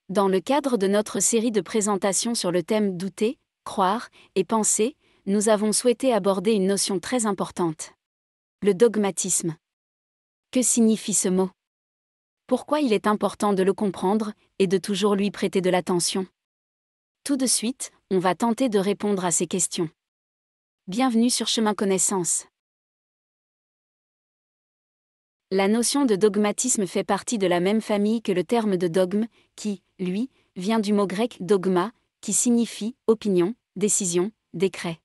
Dans le cadre de notre série de présentations sur le thème douter, croire et penser, nous avons souhaité aborder une notion très importante. Le dogmatisme. Que signifie ce mot? Pourquoi il est important de le comprendre et de toujours lui prêter de l'attention? Tout de suite, on va tenter de répondre à ces questions. Bienvenue sur Chemin Connaissance. La notion de dogmatisme fait partie de la même famille que le terme de dogme, qui, lui, vient du mot grec dogma, qui signifie opinion, décision, décret.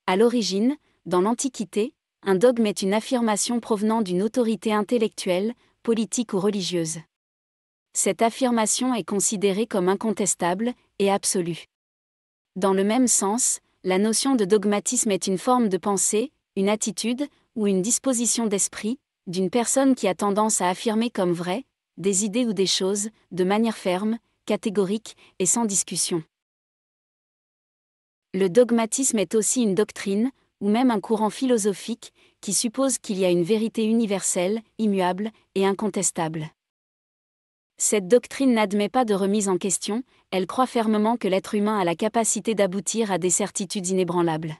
À l'origine, dans l'Antiquité, un dogme est une affirmation provenant d'une autorité intellectuelle, politique ou religieuse. Cette affirmation est considérée comme incontestable et absolue. Dans le même sens, la notion de dogmatisme est une forme de pensée, une attitude ou une disposition d'esprit d'une personne qui a tendance à affirmer comme vrai des idées ou des choses, de manière ferme, catégorique et sans discussion. Le dogmatisme est aussi une doctrine, ou même un courant philosophique, qui suppose qu'il y a une vérité universelle, immuable et incontestable. Cette doctrine n'admet pas de remise en question, elle croit fermement que l'être humain a la capacité d'aboutir à des certitudes inébranlables.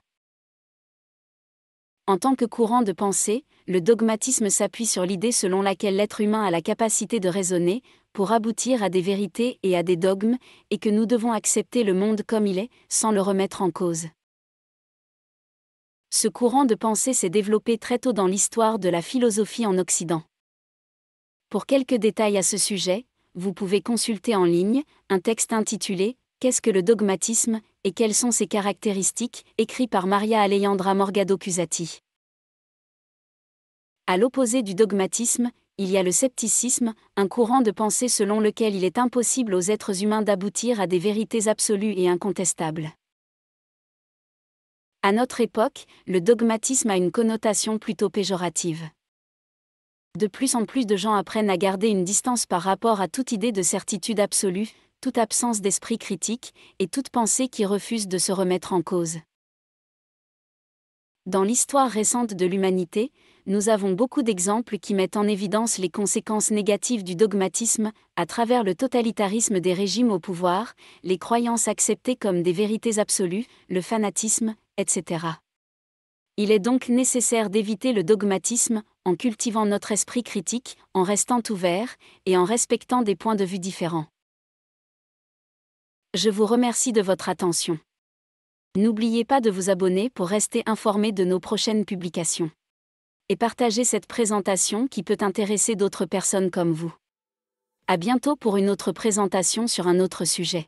En tant que courant de pensée, le dogmatisme s'appuie sur l'idée selon laquelle l'être humain a la capacité de raisonner, pour aboutir à des vérités et à des dogmes, et que nous devons accepter le monde comme il est, sans le remettre en cause. Ce courant de pensée s'est développé très tôt dans l'histoire de la philosophie en Occident. Pour quelques détails à ce sujet, vous pouvez consulter en ligne un texte intitulé « Qu'est-ce que le dogmatisme et quelles sont ses caractéristiques » écrit par Maria Alejandra Morgado Cusati. À l'opposé du dogmatisme, il y a le scepticisme, un courant de pensée selon lequel il est impossible aux êtres humains d'aboutir à des vérités absolues et incontestables. À notre époque, le dogmatisme a une connotation plutôt péjorative. De plus en plus de gens apprennent à garder une distance par rapport à toute idée de certitude absolue, toute absence d'esprit critique, et toute pensée qui refuse de se remettre en cause. Dans l'histoire récente de l'humanité, nous avons beaucoup d'exemples qui mettent en évidence les conséquences négatives du dogmatisme, à travers le totalitarisme des régimes au pouvoir, les croyances acceptées comme des vérités absolues, le fanatisme, etc. Il est donc nécessaire d'éviter le dogmatisme, en cultivant notre esprit critique, en restant ouvert, et en respectant des points de vue différents. Je vous remercie de votre attention. N'oubliez pas de vous abonner pour rester informé de nos prochaines publications. Et partagez cette présentation qui peut intéresser d'autres personnes comme vous. À bientôt pour une autre présentation sur un autre sujet.